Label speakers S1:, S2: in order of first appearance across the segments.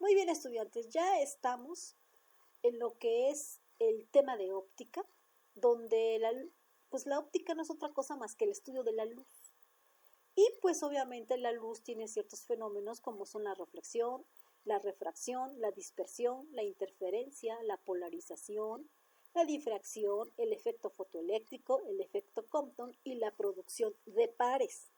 S1: Muy bien, estudiantes, ya estamos en lo que es el tema de óptica, donde pues la óptica no es otra cosa más que el estudio de la luz. Y pues obviamente la luz tiene ciertos fenómenos como son la reflexión, la refracción, la dispersión, la interferencia, la polarización, la difracción, el efecto fotoeléctrico, el efecto Compton y la producción de pares.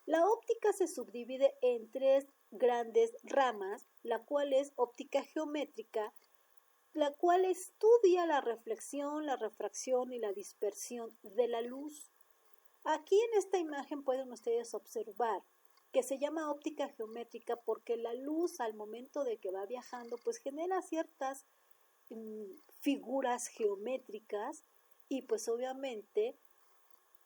S1: La óptica se subdivide en tres grandes ramas, la cual es óptica geométrica, la cual estudia la reflexión, la refracción y la dispersión de la luz. Aquí en esta imagen pueden ustedes observar que se llama óptica geométrica porque la luz al momento de que va viajando pues genera ciertas figuras geométricas y pues obviamente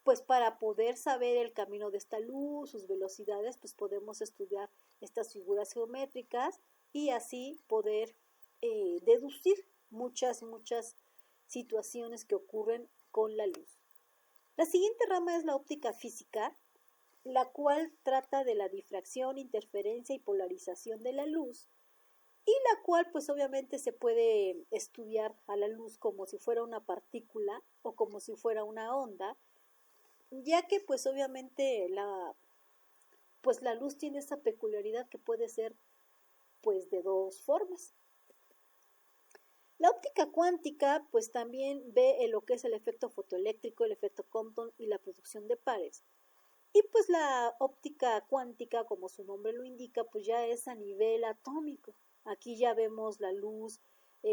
S1: pues para poder saber el camino de esta luz, sus velocidades, pues podemos estudiar estas figuras geométricas y así poder deducir muchas situaciones que ocurren con la luz. La siguiente rama es la óptica física, la cual trata de la difracción, interferencia y polarización de la luz, y la cual pues obviamente se puede estudiar a la luz como si fuera una partícula o como si fuera una onda, ya que pues obviamente la luz tiene esa peculiaridad que puede ser pues de dos formas. La óptica cuántica pues también ve lo que es el efecto fotoeléctrico, el efecto Compton y la producción de pares. Y pues la óptica cuántica, como su nombre lo indica, pues ya es a nivel atómico. Aquí ya vemos la luz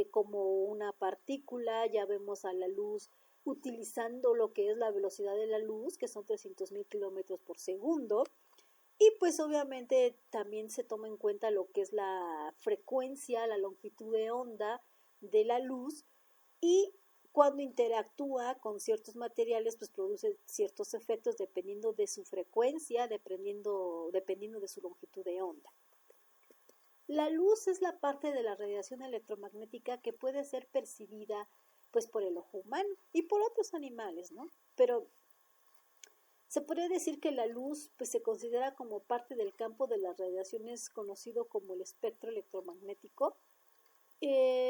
S1: como una partícula, ya vemos a la luz utilizando lo que es la velocidad de la luz, que son 300,000 kilómetros por segundo. Y pues obviamente también se toma en cuenta lo que es la frecuencia, la longitud de onda de la luz, y cuando interactúa con ciertos materiales pues produce ciertos efectos dependiendo de su frecuencia, dependiendo de su longitud de onda. La luz es la parte de la radiación electromagnética que puede ser percibida pues por el ojo humano y por otros animales, ¿no? Pero se podría decir que la luz pues, se considera como parte del campo de las radiaciones conocido como el espectro electromagnético,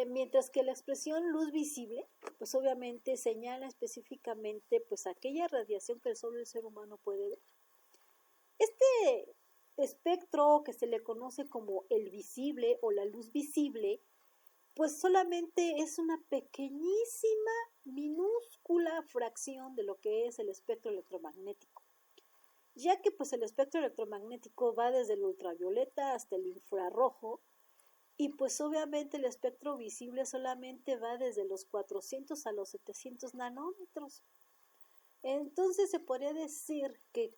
S1: mientras que la expresión luz visible pues obviamente señala específicamente pues aquella radiación que solo el ser humano puede ver. Este espectro que se le conoce como el visible o la luz visible pues solamente es una pequeñísima, minúscula fracción de lo que es el espectro electromagnético, ya que pues el espectro electromagnético va desde el ultravioleta hasta el infrarrojo, y pues obviamente el espectro visible solamente va desde los 400 a los 700 nanómetros. Entonces se podría decir que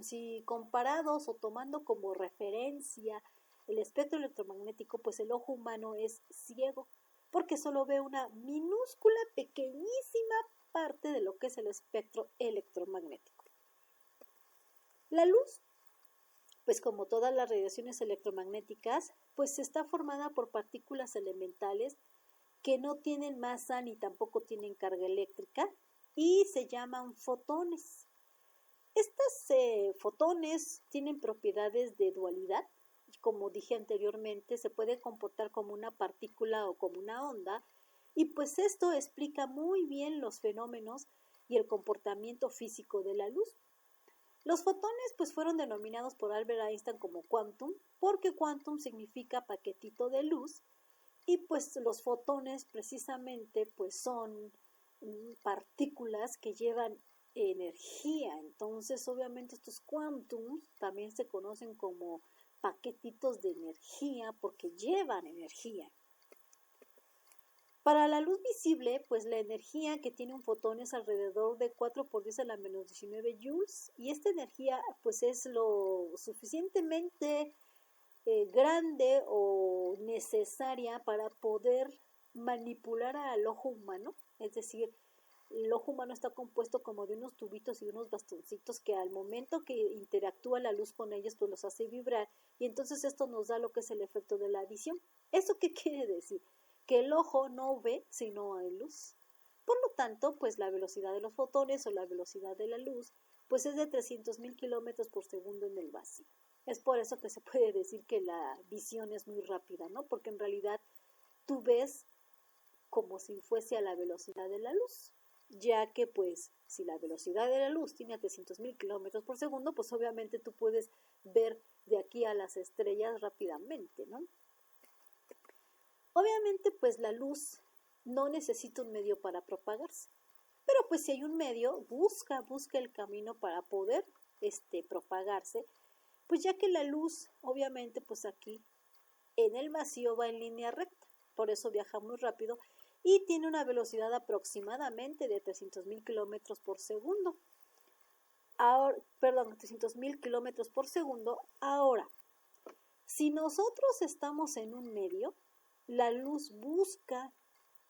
S1: si comparados o tomando como referencia el espectro electromagnético, pues el ojo humano es ciego, porque solo ve una minúscula, pequeñísima parte de lo que es el espectro electromagnético. La luz, pues como todas las radiaciones electromagnéticas, pues está formada por partículas elementales que no tienen masa ni tampoco tienen carga eléctrica y se llaman fotones. Estos fotones tienen propiedades de dualidad. Como dije anteriormente, se puede comportar como una partícula o como una onda, y pues esto explica muy bien los fenómenos y el comportamiento físico de la luz. Los fotones pues fueron denominados por Albert Einstein como quantum, porque quantum significa paquetito de luz, y pues los fotones precisamente pues son partículas que llevan energía. Entonces obviamente estos quantums también se conocen como paquetitos de energía porque llevan energía. Para la luz visible, pues la energía que tiene un fotón es alrededor de 4 por 10 a la menos 19 joules, y esta energía pues es lo suficientemente grande o necesaria para poder manipular al ojo humano. Es decir, el ojo humano está compuesto como de unos tubitos y unos bastoncitos que al momento que interactúa la luz con ellos pues los hace vibrar, y entonces esto nos da lo que es el efecto de la visión. ¿Eso qué quiere decir? Que el ojo no ve si no hay luz. Por lo tanto, pues la velocidad de los fotones o la velocidad de la luz pues es de 300,000 kilómetros por segundo en el vacío. Es por eso que se puede decir que la visión es muy rápida, ¿no? Porque en realidad tú ves como si fuese a la velocidad de la luz, ya que pues si la velocidad de la luz tiene a 300.000 kilómetros por segundo, pues obviamente tú puedes ver de aquí a las estrellas rápidamente, ¿no? Obviamente pues la luz no necesita un medio para propagarse, pero pues si hay un medio, busca el camino para poder propagarse, pues ya que la luz obviamente pues aquí en el vacío va en línea recta, por eso viaja muy rápido y tiene una velocidad aproximadamente de 300.000 kilómetros por segundo. Ahora, 300.000 kilómetros por segundo. Ahora, si nosotros estamos en un medio, la luz busca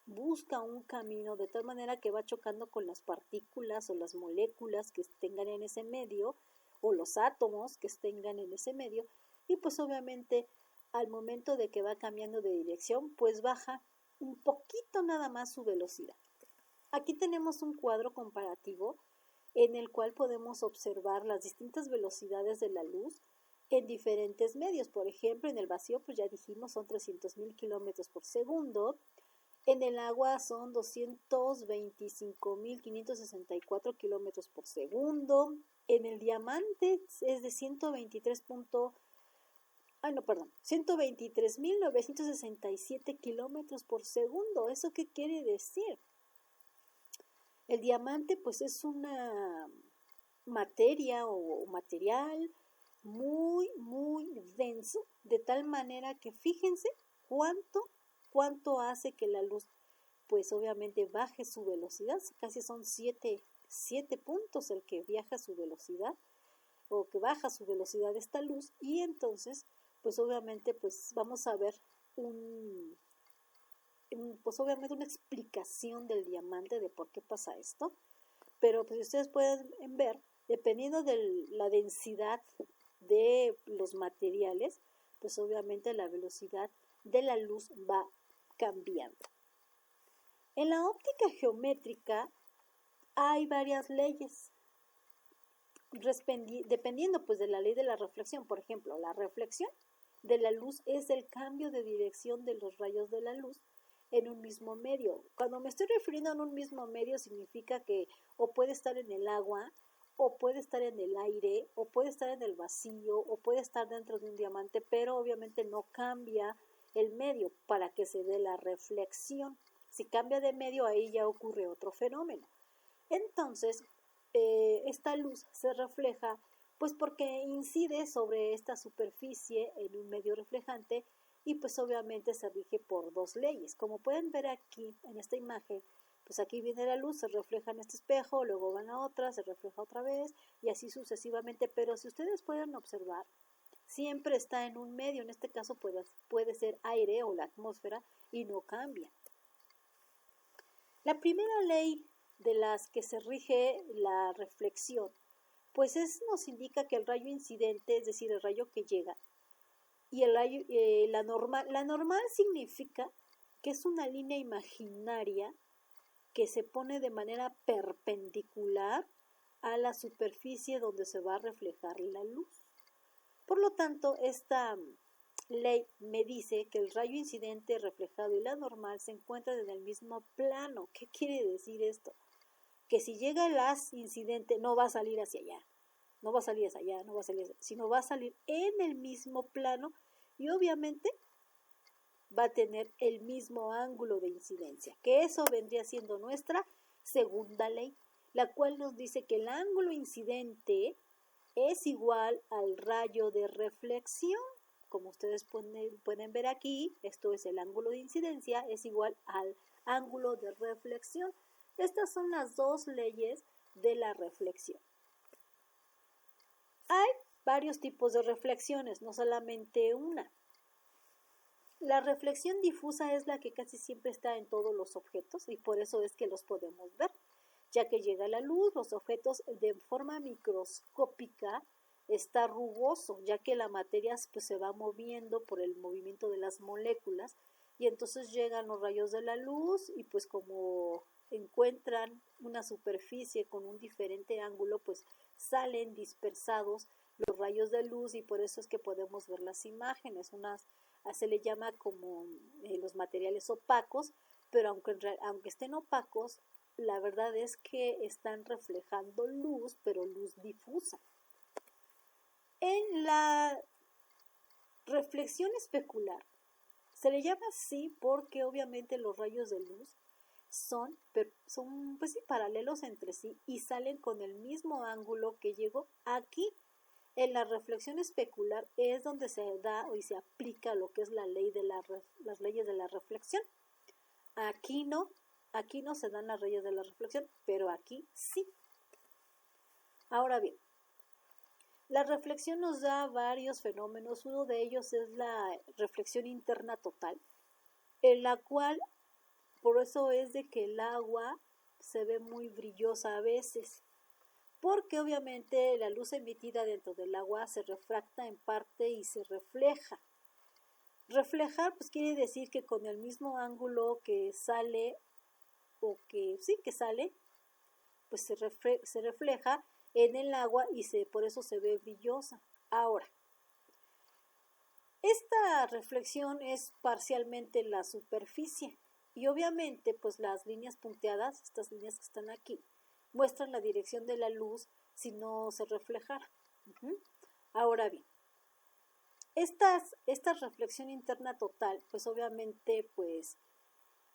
S1: un camino de tal manera que va chocando con las partículas o las moléculas que tengan en ese medio o los átomos que tengan en ese medio y pues obviamente al momento de que va cambiando de dirección pues baja un poquito nada más su velocidad. Aquí tenemos un cuadro comparativo en el cual podemos observar las distintas velocidades de la luz en diferentes medios. Por ejemplo, en el vacío, pues ya dijimos, son 300.000 kilómetros por segundo. En el agua son 225.564 kilómetros por segundo. En el diamante es de 123.967 kilómetros por segundo. ¿Eso qué quiere decir? El diamante pues es una materia o material muy, muy denso, de tal manera que fíjense cuánto hace que la luz pues obviamente baje su velocidad. Casi son 7 puntos el que viaja su velocidad o que baja su velocidad esta luz, y entonces pues obviamente pues vamos a ver pues obviamente una explicación del diamante de por qué pasa esto, pero pues ustedes pueden ver, dependiendo de la densidad de los materiales, pues obviamente la velocidad de la luz va cambiando. En la óptica geométrica hay varias leyes, dependiendo pues de la ley de la reflexión. Por ejemplo, la reflexión de la luz es el cambio de dirección de los rayos de la luz en un mismo medio. Cuando me estoy refiriendo a un mismo medio, significa que o puede estar en el agua, o puede estar en el aire, o puede estar en el vacío, o puede estar dentro de un diamante, pero obviamente no cambia el medio para que se dé la reflexión. Si cambia de medio, ahí ya ocurre otro fenómeno. Entonces, esta luz se refleja pues porque incide sobre esta superficie en un medio reflejante y pues obviamente se rige por dos leyes. Como pueden ver aquí en esta imagen, pues aquí viene la luz, se refleja en este espejo, luego van a otra, se refleja otra vez y así sucesivamente, pero si ustedes pueden observar, siempre está en un medio, en este caso puede ser aire o la atmósfera y no cambia. La primera ley de las que se rige la reflexión, pues nos indica que el rayo incidente, es decir, el rayo que llega, y el rayo, la normal significa que es una línea imaginaria que se pone de manera perpendicular a la superficie donde se va a reflejar la luz. Por lo tanto, esta ley me dice que el rayo incidente, reflejado y la normal se encuentran en el mismo plano. ¿Qué quiere decir esto? Que si llega el haz incidente no va a salir hacia allá, no va a salir hacia allá, no va a salir hacia allá, sino va a salir en el mismo plano y obviamente va a tener el mismo ángulo de incidencia, que eso vendría siendo nuestra segunda ley, la cual nos dice que el ángulo incidente es igual al rayo de reflexión. Como ustedes pueden ver aquí, esto es el ángulo de incidencia, es igual al ángulo de reflexión. Estas son las dos leyes de la reflexión. Hay varios tipos de reflexiones, no solamente una. La reflexión difusa es la que casi siempre está en todos los objetos y por eso es que los podemos ver. Ya que llega la luz, los objetos de forma microscópica está rugoso, ya que la materia pues, se va moviendo por el movimiento de las moléculas y entonces llegan los rayos de la luz y pues como encuentran una superficie con un diferente ángulo, pues salen dispersados los rayos de luz, y por eso es que podemos ver las imágenes. Se le llama como los materiales opacos, pero aunque estén opacos, la verdad es que están reflejando luz, pero luz difusa. En la reflexión especular se le llama así porque obviamente los rayos de luz son pues sí, paralelos entre sí y salen con el mismo ángulo que llegó. Aquí en la reflexión especular es donde se da y se aplica lo que es la ley de las leyes de la reflexión. Aquí no se dan las leyes de la reflexión, pero aquí sí. Ahora bien, la reflexión nos da varios fenómenos. Uno de ellos es la reflexión interna total, en la cual, por eso es de que el agua se ve muy brillosa a veces, porque obviamente la luz emitida dentro del agua se refracta en parte y se refleja. Reflejar pues quiere decir que con el mismo ángulo que sale, o que sí que sale, pues se refleja en el agua y por eso se ve brillosa. Ahora, esta reflexión es parcialmente en la superficie y obviamente pues las líneas punteadas, estas líneas que están aquí, muestran la dirección de la luz si no se reflejara. Ahora bien, esta reflexión interna total pues obviamente pues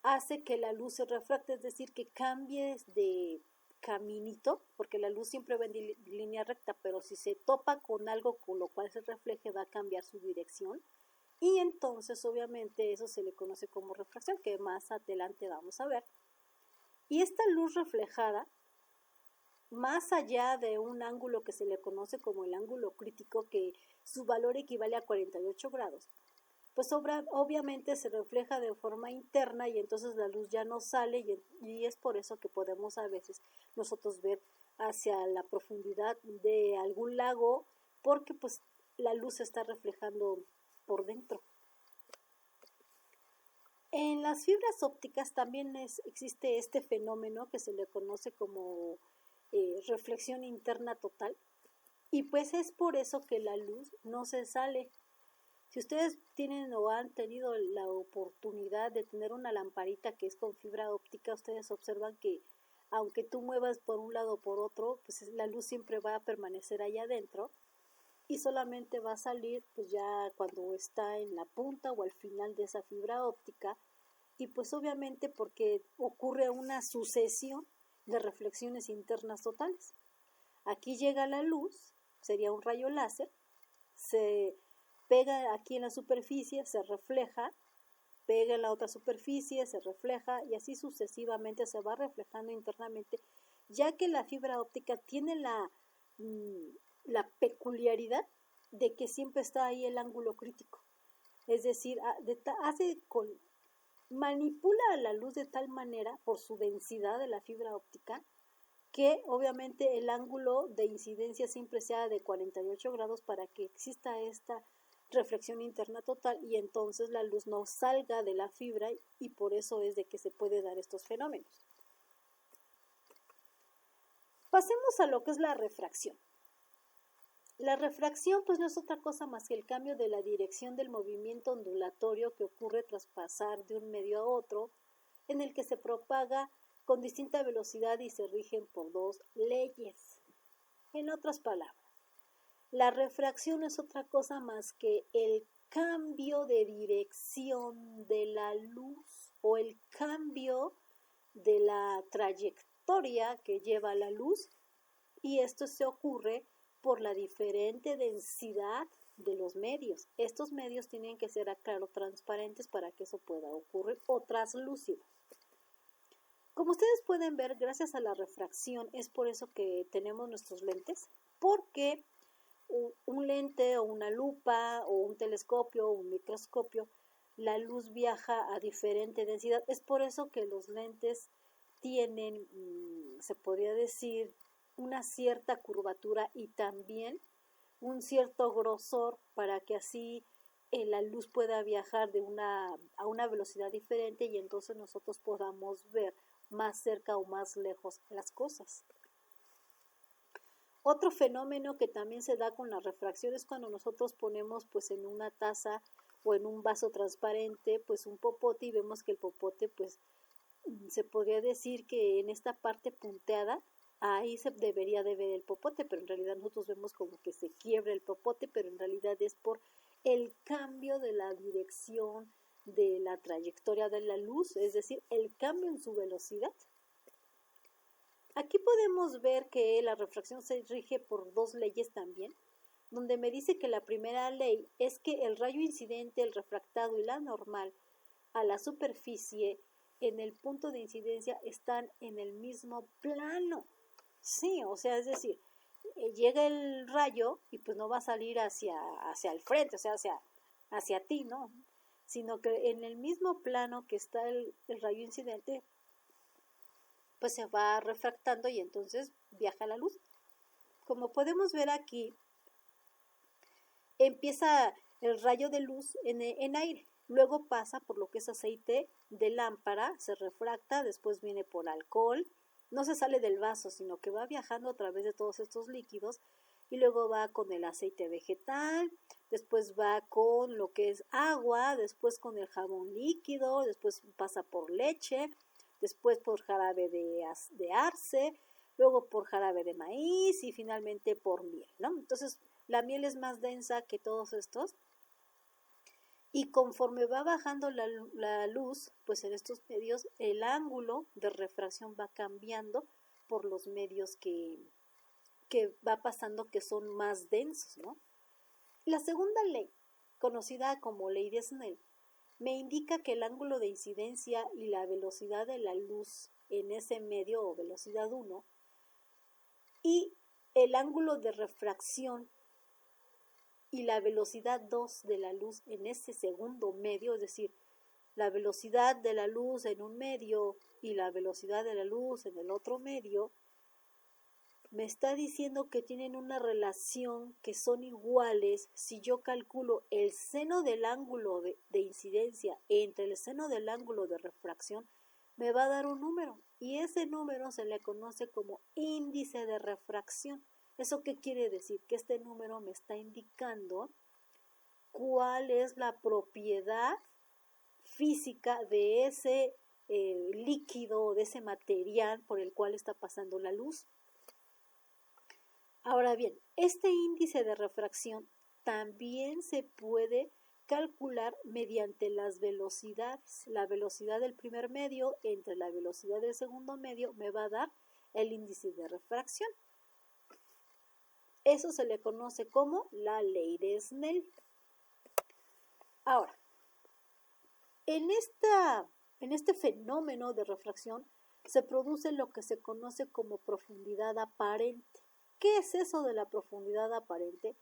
S1: hace que la luz se refracte, es decir, que cambies de caminito, porque la luz siempre va en línea recta, pero si se topa con algo con lo cual se refleje, va a cambiar su dirección, y entonces obviamente eso se le conoce como refracción, que más adelante vamos a ver. Y esta luz reflejada, más allá de un ángulo que se le conoce como el ángulo crítico, que su valor equivale a 48 grados, pues obviamente se refleja de forma interna y entonces la luz ya no sale, y es por eso que podemos a veces nosotros ver hacia la profundidad de algún lago, porque pues la luz se está reflejando por dentro. En las fibras ópticas también existe este fenómeno que se le conoce como reflexión interna total, y pues es por eso que la luz no se sale. Si ustedes tienen o han tenido la oportunidad de tener una lamparita que es con fibra óptica, ustedes observan que aunque tú muevas por un lado o por otro, pues la luz siempre va a permanecer allá adentro y solamente va a salir pues ya cuando está en la punta o al final de esa fibra óptica, y pues obviamente porque ocurre una sucesión de reflexiones internas totales. Aquí llega la luz, sería un rayo láser, se pega aquí en la superficie, se refleja, pega en la otra superficie, se refleja, y así sucesivamente se va reflejando internamente, ya que la fibra óptica tiene la peculiaridad de que siempre está ahí el ángulo crítico. Es decir, manipula la luz de tal manera, por su densidad de la fibra óptica, que obviamente el ángulo de incidencia siempre sea de 48 grados para que exista esta reflexión interna total y entonces la luz no salga de la fibra, y por eso es de que se puede dar estos fenómenos. Pasemos a lo que es la refracción. La refracción pues no es otra cosa más que el cambio de la dirección del movimiento ondulatorio que ocurre tras pasar de un medio a otro, en el que se propaga con distinta velocidad y se rigen por dos leyes. En otras palabras, la refracción es otra cosa más que el cambio de dirección de la luz o el cambio de la trayectoria que lleva la luz, y esto se ocurre por la diferente densidad de los medios. Estos medios tienen que ser, claro, transparentes para que eso pueda ocurrir, o translúcidos. Como ustedes pueden ver, gracias a la refracción es por eso que tenemos nuestros lentes, porque un lente o una lupa o un telescopio o un microscopio, la luz viaja a diferente densidad. Es por eso que los lentes tienen, se podría decir, una cierta curvatura y también un cierto grosor, para que así la luz pueda viajar a una velocidad diferente y entonces nosotros podamos ver más cerca o más lejos las cosas. Otro fenómeno que también se da con la refracción es cuando nosotros ponemos pues en una taza o en un vaso transparente pues un popote y vemos que el popote pues se podría decir que en esta parte punteada ahí se debería de ver el popote, pero en realidad nosotros vemos como que se quiebra el popote, pero en realidad es por el cambio de la dirección de la trayectoria de la luz, es decir, el cambio en su velocidad. Aquí podemos ver que la refracción se rige por dos leyes también, donde me dice que la primera ley es que el rayo incidente, el refractado y la normal a la superficie en el punto de incidencia están en el mismo plano. Sí, o sea, es decir, llega el rayo y pues no va a salir hacia el frente, o sea, hacia ti, ¿no? Sino que en el mismo plano que está el rayo incidente, pues se va refractando y entonces viaja la luz. Como podemos ver aquí, empieza el rayo de luz en aire, luego pasa por lo que es aceite de lámpara, se refracta, después viene por alcohol, no se sale del vaso, sino que va viajando a través de todos estos líquidos y luego va con el aceite vegetal, después va con lo que es agua, después con el jabón líquido, después pasa por leche, después por jarabe de arce, luego por jarabe de maíz y finalmente por miel, ¿no? Entonces, la miel es más densa que todos estos y conforme va bajando la luz, pues en estos medios el ángulo de refracción va cambiando por los medios que va pasando que son más densos, ¿no? La segunda ley, conocida como ley de Snell, me indica que el ángulo de incidencia y la velocidad de la luz en ese medio o velocidad 1 y el ángulo de refracción y la velocidad 2 de la luz en ese segundo medio, es decir, la velocidad de la luz en un medio y la velocidad de la luz en el otro medio, me está diciendo que tienen una relación que son iguales si yo calculo el seno del ángulo de incidencia entre el seno del ángulo de refracción, me va a dar un número y ese número se le conoce como índice de refracción. ¿Eso qué quiere decir? Que este número me está indicando cuál es la propiedad física de ese líquido, de ese material por el cual está pasando la luz. Ahora bien, este índice de refracción también se puede calcular mediante las velocidades. La velocidad del primer medio entre la velocidad del segundo medio me va a dar el índice de refracción. Eso se le conoce como la ley de Snell. Ahora, en este fenómeno de refracción se produce lo que se conoce como profundidad aparente. ¿Qué es eso de la profundidad aparente?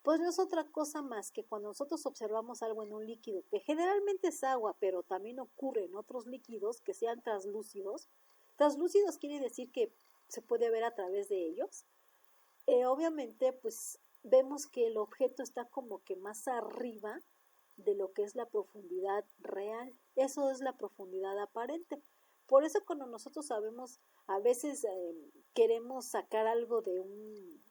S1: Pues no es otra cosa más que cuando nosotros observamos algo en un líquido, que generalmente es agua, pero también ocurre en otros líquidos que sean translúcidos. Translúcidos quiere decir que se puede ver a través de ellos. Obviamente, pues vemos que el objeto está como que más arriba de lo que es la profundidad real. Eso es la profundidad aparente. Por eso cuando nosotros sabemos, a veces queremos sacar algo de un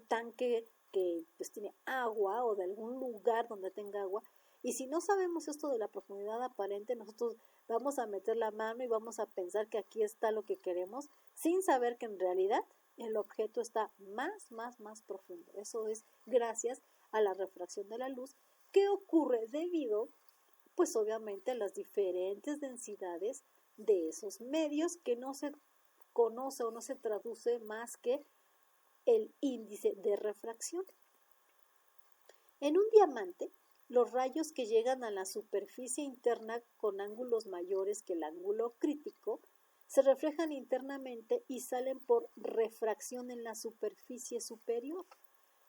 S1: tanque que pues tiene agua o de algún lugar donde tenga agua, y si no sabemos esto de la profundidad aparente, nosotros vamos a meter la mano y vamos a pensar que aquí está lo que queremos, sin saber que en realidad el objeto está más profundo. Eso es gracias a la refracción de la luz, que ocurre debido, pues obviamente, a las diferentes densidades de esos medios, que no se conoce o no se traduce más que el índice de refracción. En un diamante, los rayos que llegan a la superficie interna con ángulos mayores que el ángulo crítico se reflejan internamente y salen por refracción en la superficie superior.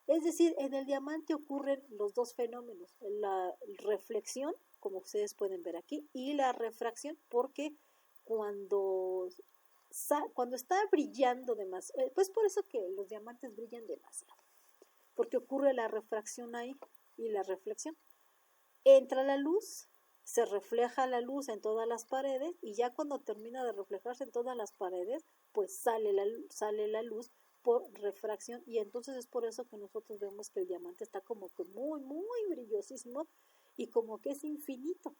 S1: Es decir, en el diamante ocurren los dos fenómenos, la reflexión, como ustedes pueden ver aquí, y la refracción, porque cuando está brillando demasiado, pues por eso que los diamantes brillan demasiado, porque ocurre la refracción ahí y la reflexión. Entra la luz, se refleja la luz en todas las paredes y ya cuando termina de reflejarse en todas las paredes, pues sale la luz por refracción, y entonces es por eso que nosotros vemos que el diamante está como que muy, muy brillosísimo y como que es infinito.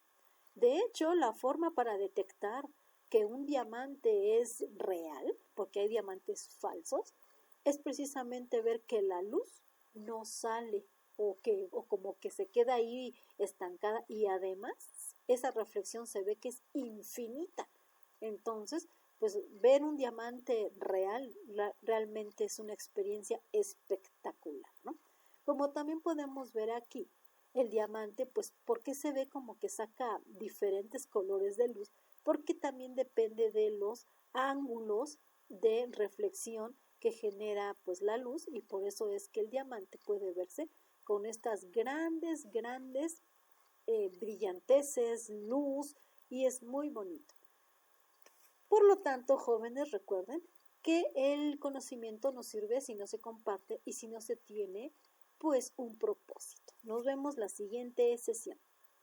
S1: De hecho, la forma para detectar que un diamante es real, porque hay diamantes falsos, es precisamente ver que la luz no sale o como que se queda ahí estancada, y además esa reflexión se ve que es infinita. Entonces, pues ver un diamante real realmente es una experiencia espectacular, ¿no? Como también podemos ver aquí, el diamante, pues, ¿por qué se ve como que saca diferentes colores de luz? Porque también depende de los ángulos de reflexión que genera pues la luz, y por eso es que el diamante puede verse con estas grandes, grandes brillanteces, luz, y es muy bonito. Por lo tanto, jóvenes, recuerden que el conocimiento no sirve si no se comparte y si no se tiene pues un propósito. Nos vemos la siguiente sesión.